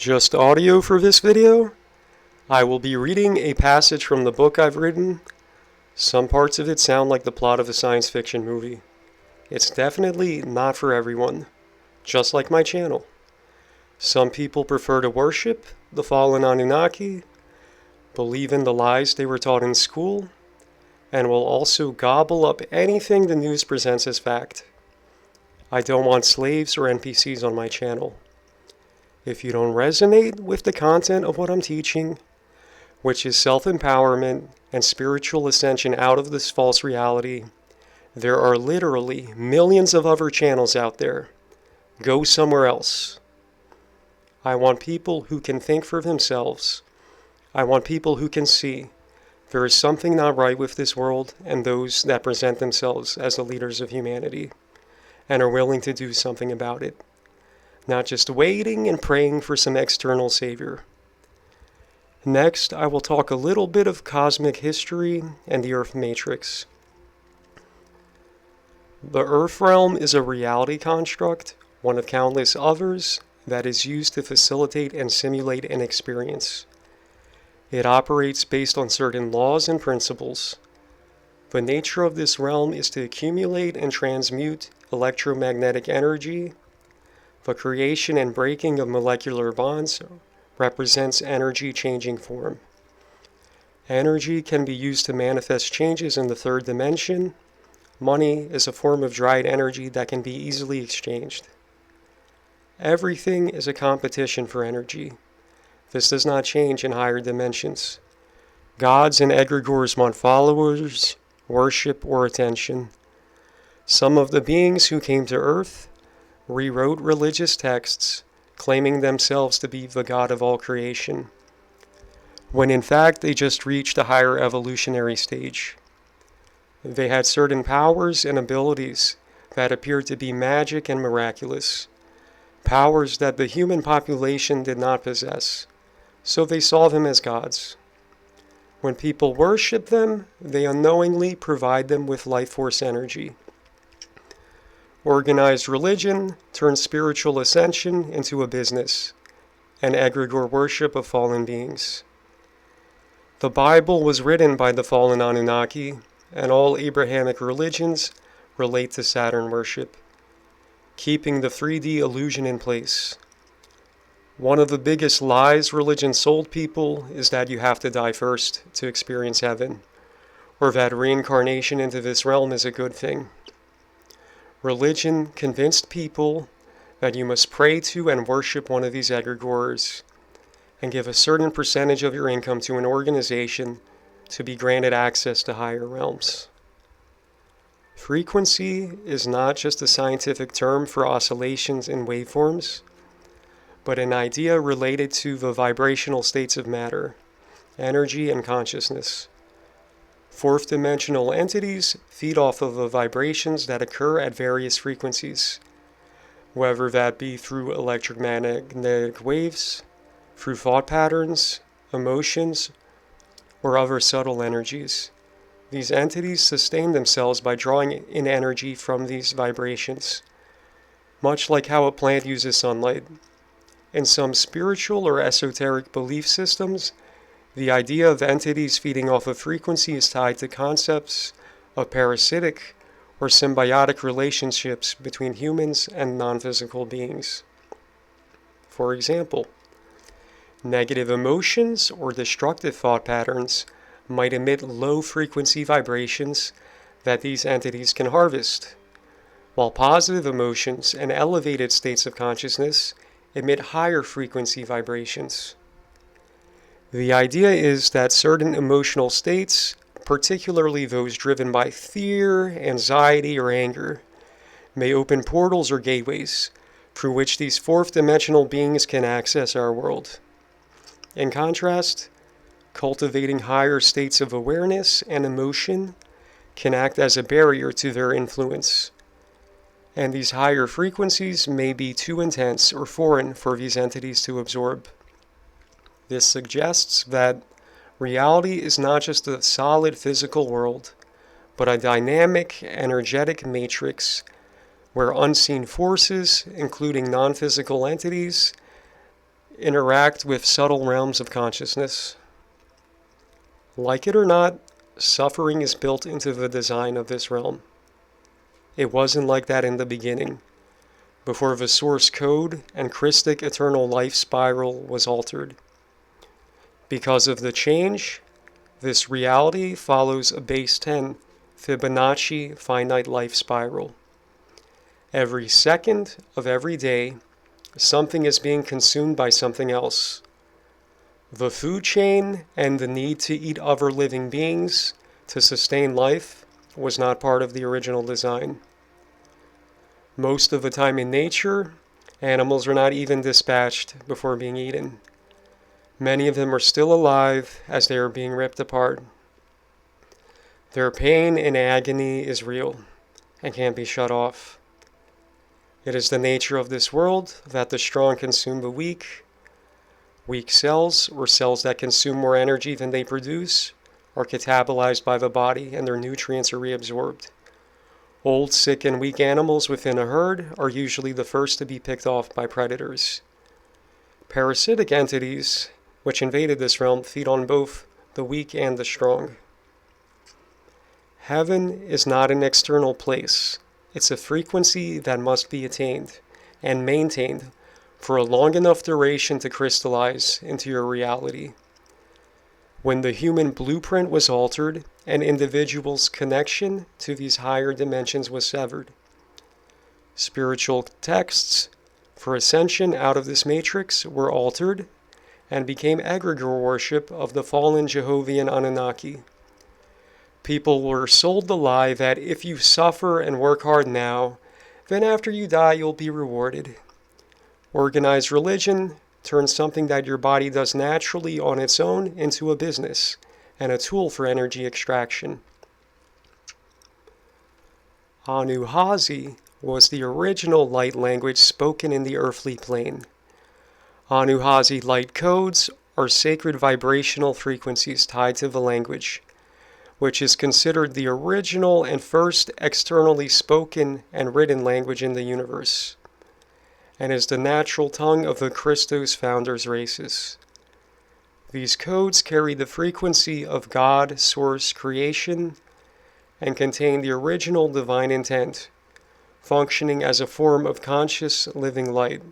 Just audio for this video. I will be reading a passage from the book I've written. Some parts of it sound like the plot of a science fiction movie. It's definitely not for everyone, just like my channel. Some people prefer to worship the fallen Anunnaki, believe in the lies they were taught in school, and will also gobble up anything the news presents as fact. I don't want slaves or NPCs on my channel. If you don't resonate with the content of what I'm teaching, which is self-empowerment and spiritual ascension out of this false reality, there are literally millions of other channels out there. Go somewhere else. I want people who can think for themselves. I want people who can see there is something not right with this world and those that present themselves as the leaders of humanity and are willing to do something about it. Not just waiting and praying for some external savior. Next, I will talk a little bit of cosmic history and the Earth matrix. The Earth realm is a reality construct, one of countless others, that is used to facilitate and simulate an experience. It operates based on certain laws and principles. The nature of this realm is to accumulate and transmute electromagnetic energy. The creation and breaking of molecular bonds represents energy changing form. Energy can be used to manifest changes in the third dimension. Money is a form of dried energy that can be easily exchanged. Everything is a competition for energy. This does not change in higher dimensions. Gods and egregores want followers, worship, or attention. Some of the beings who came to Earth rewrote religious texts, claiming themselves to be the God of all creation, when in fact they just reached a higher evolutionary stage. They had certain powers and abilities that appeared to be magic and miraculous, powers that the human population did not possess, so they saw them as gods. When people worship them, they unknowingly provide them with life force energy. Organized religion turns spiritual ascension into a business, and egregore worship of fallen beings. The Bible was written by the fallen Anunnaki, and all Abrahamic religions relate to Saturn worship, keeping the 3D illusion in place. One of the biggest lies religion sold people is that you have to die first to experience heaven, or that reincarnation into this realm is a good thing. Religion convinced people that you must pray to and worship one of these egregores and give a certain percentage of your income to an organization to be granted access to higher realms. Frequency is not just a scientific term for oscillations in waveforms, but an idea related to the vibrational states of matter, energy, and consciousness. Fourth dimensional entities feed off of the vibrations that occur at various frequencies, whether that be through electromagnetic waves, through thought patterns, emotions, or other subtle energies. These entities sustain themselves by drawing in energy from these vibrations, much like how a plant uses sunlight. In some spiritual or esoteric belief systems, the idea of entities feeding off of frequency is tied to concepts of parasitic or symbiotic relationships between humans and non-physical beings. For example, negative emotions or destructive thought patterns might emit low-frequency vibrations that these entities can harvest, while positive emotions and elevated states of consciousness emit higher frequency vibrations. The idea is that certain emotional states, particularly those driven by fear, anxiety, or anger, may open portals or gateways through which these fourth dimensional beings can access our world. In contrast, cultivating higher states of awareness and emotion can act as a barrier to their influence, and these higher frequencies may be too intense or foreign for these entities to absorb. This suggests that reality is not just a solid physical world, but a dynamic, energetic matrix where unseen forces, including non-physical entities, interact with subtle realms of consciousness. Like it or not, suffering is built into the design of this realm. It wasn't like that in the beginning, before the source code and Christic eternal life spiral was altered. Because of the change, this reality follows a base 10 Fibonacci finite life spiral. Every second of every day, something is being consumed by something else. The food chain and the need to eat other living beings to sustain life was not part of the original design. Most of the time in nature, animals are not even dispatched before being eaten. Many of them are still alive as they are being ripped apart. Their pain and agony is real and can't be shut off. It is the nature of this world that the strong consume the weak. Weak cells, or cells that consume more energy than they produce, are catabolized by the body and their nutrients are reabsorbed. Old, sick, and weak animals within a herd are usually the first to be picked off by predators. Parasitic entities, which invaded this realm, feed on both the weak and the strong. Heaven is not an external place. It's a frequency that must be attained and maintained for a long enough duration to crystallize into your reality. When the human blueprint was altered, an individual's connection to these higher dimensions was severed. Spiritual texts for ascension out of this matrix were altered and became egregore worship of the fallen Jehovian Annunaki. People were sold the lie that if you suffer and work hard now, then after you die you'll be rewarded. Organized religion turns something that your body does naturally on its own into a business and a tool for energy extraction. Anuhazi was the original light language spoken in the earthly plane. Anuhazi light codes are sacred vibrational frequencies tied to the language, which is considered the original and first externally spoken and written language in the universe, and is the natural tongue of the Christos founders' races. These codes carry the frequency of God, source, creation, and contain the original divine intent, functioning as a form of conscious living light.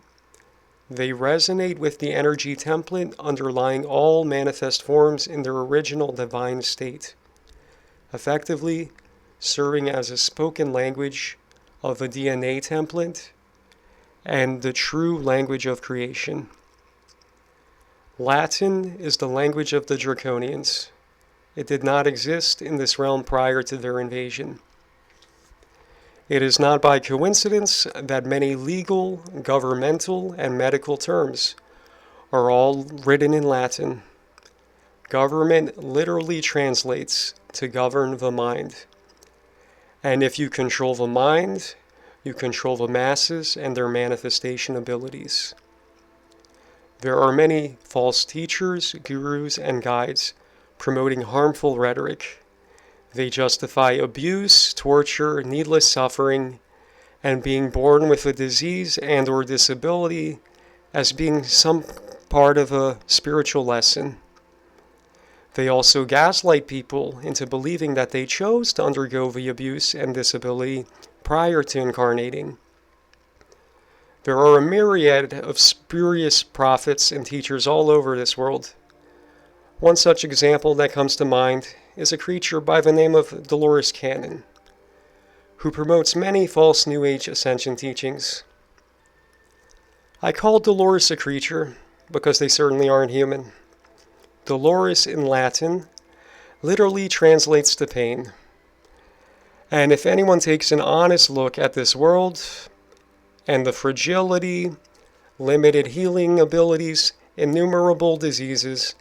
They resonate with the energy template underlying all manifest forms in their original divine state, effectively serving as a spoken language of the DNA template and the true language of creation. Latin is the language of the Draconians. It did not exist in this realm prior to their invasion. It is not by coincidence that many legal, governmental, and medical terms are all written in Latin. Government literally translates to govern the mind. And if you control the mind, you control the masses and their manifestation abilities. There are many false teachers, gurus, and guides promoting harmful rhetoric. They justify abuse, torture, needless suffering, and being born with a disease and or disability as being some part of a spiritual lesson. They also gaslight people into believing that they chose to undergo the abuse and disability prior to incarnating. There are a myriad of spurious prophets and teachers all over this world. One such example that comes to mind is a creature by the name of Dolores Cannon, who promotes many false New Age Ascension teachings. I call Dolores a creature because they certainly aren't human. Dolores in Latin literally translates to pain. And if anyone takes an honest look at this world and the fragility, limited healing abilities, innumerable diseases,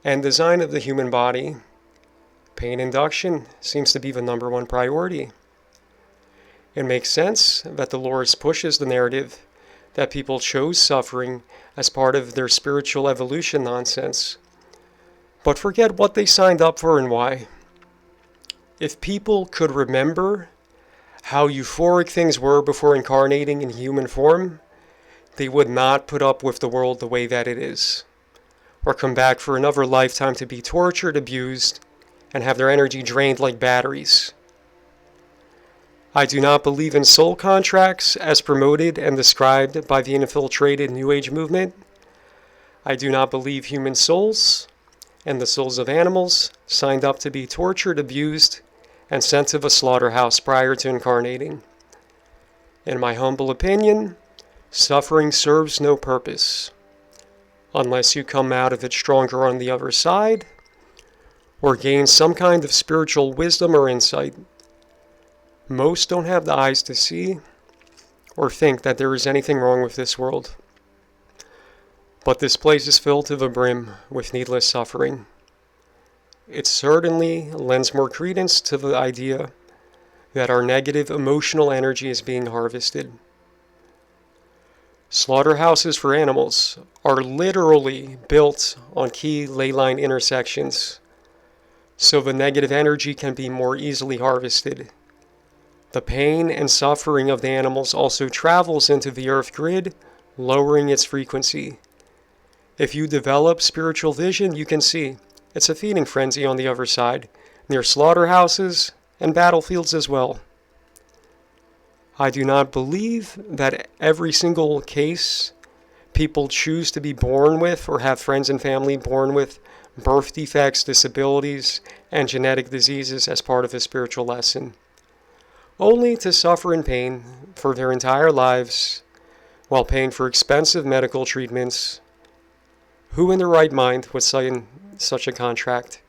and design of the human body, pain induction seems to be the number one priority. It makes sense that Dolores pushes the narrative that people chose suffering as part of their spiritual evolution nonsense, but forget what they signed up for and why. If people could remember how euphoric things were before incarnating in human form, they would not put up with the world the way that it is, or come back for another lifetime to be tortured, abused, and have their energy drained like batteries. I do not believe in soul contracts as promoted and described by the infiltrated New Age movement. I do not believe human souls and the souls of animals signed up to be tortured, abused, and sent to the slaughterhouse prior to incarnating. In my humble opinion, suffering serves no purpose, unless you come out of it stronger on the other side, or gain some kind of spiritual wisdom or insight. Most don't have the eyes to see or think that there is anything wrong with this world. But this place is filled to the brim with needless suffering. It certainly lends more credence to the idea that our negative emotional energy is being harvested. Slaughterhouses for animals are literally built on key ley line intersections, so the negative energy can be more easily harvested. The pain and suffering of the animals also travels into the earth grid, lowering its frequency. If you develop spiritual vision, you can see it's a feeding frenzy on the other side, near slaughterhouses and battlefields as well. I do not believe that every single case people choose to be born with or have friends and family born with birth defects, disabilities, and genetic diseases as part of a spiritual lesson, only to suffer in pain for their entire lives while paying for expensive medical treatments. Who in their right mind would sign such a contract?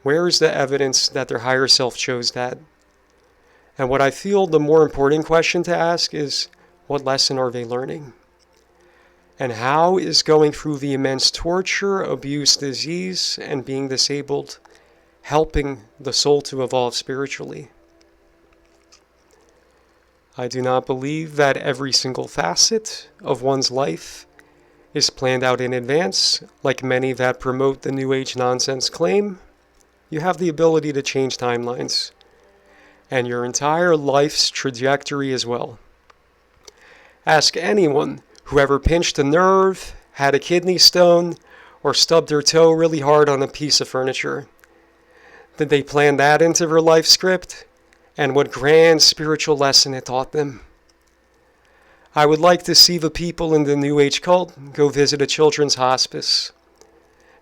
Where is the evidence that their higher self chose that? And what I feel the more important question to ask is, what lesson are they learning? And how is going through the immense torture, abuse, disease, and being disabled helping the soul to evolve spiritually? I do not believe that every single facet of one's life is planned out in advance, like many that promote the New Age nonsense claim. You have the ability to change timelines, and your entire life's trajectory as well. Ask anyone who ever pinched a nerve, had a kidney stone, or stubbed their toe really hard on a piece of furniture. Did they plan that into their life script? And what grand spiritual lesson it taught them? I would like to see the people in the New Age cult go visit a children's hospice.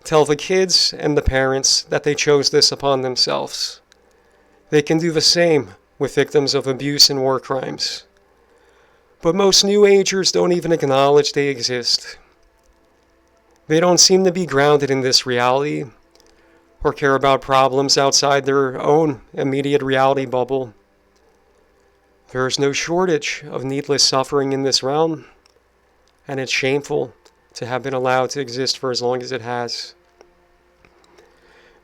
Tell the kids and the parents that they chose this upon themselves. They can do the same with victims of abuse and war crimes. But most New Agers don't even acknowledge they exist. They don't seem to be grounded in this reality, or care about problems outside their own immediate reality bubble. There is no shortage of needless suffering in this realm, and it's shameful to have been allowed to exist for as long as it has.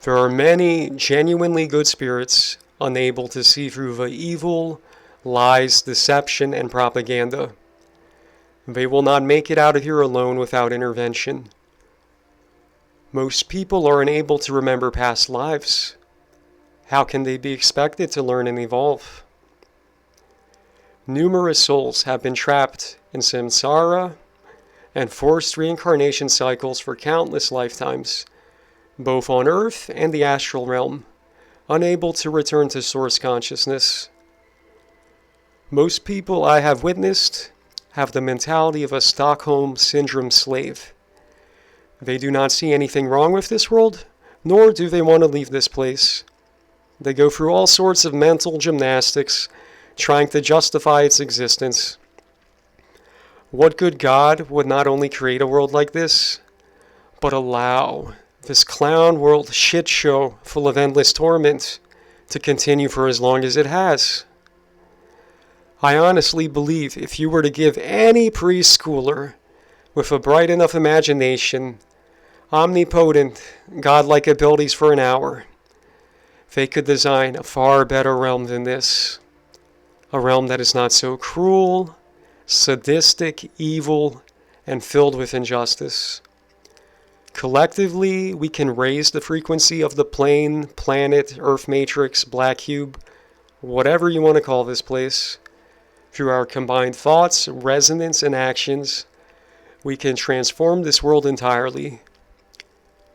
There are many genuinely good spirits unable to see through the evil, lies, deception, and propaganda. They will not make it out of here alone without intervention. Most people are unable to remember past lives. How can they be expected to learn and evolve? Numerous souls have been trapped in samsara and forced reincarnation cycles for countless lifetimes, both on Earth and the astral realm, unable to return to source consciousness. Most people I have witnessed have the mentality of a Stockholm Syndrome slave. They do not see anything wrong with this world, nor do they want to leave this place. They go through all sorts of mental gymnastics, trying to justify its existence. What good God would not only create a world like this, but allow this clown world shit show full of endless torment to continue for as long as it has? I honestly believe if you were to give any preschooler with a bright enough imagination, omnipotent, godlike abilities for an hour, they could design a far better realm than this. A realm that is not so cruel, sadistic, evil, and filled with injustice. Collectively, we can raise the frequency of the plane, planet, Earth matrix, black cube, whatever you want to call this place, Through our combined thoughts, resonance, and actions, we can transform this world entirely.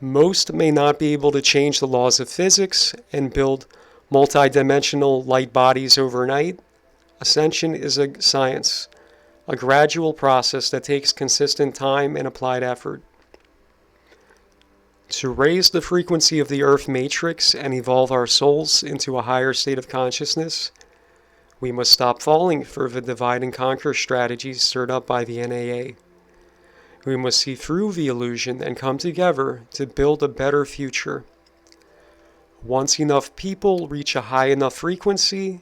Most may not be able to change the laws of physics and build multidimensional light bodies overnight. Ascension is a science, a gradual process that takes consistent time and applied effort. To raise the frequency of the Earth matrix and evolve our souls into a higher state of consciousness, we must stop falling for the divide and conquer strategies stirred up by the NAA. We must see through the illusion and come together to build a better future. Once enough people reach a high enough frequency,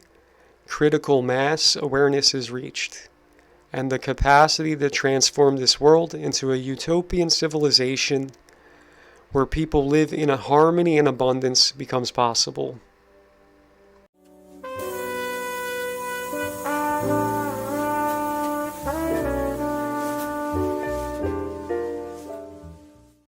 critical mass awareness is reached, and the capacity to transform this world into a utopian civilization where people live in a harmony and abundance becomes possible.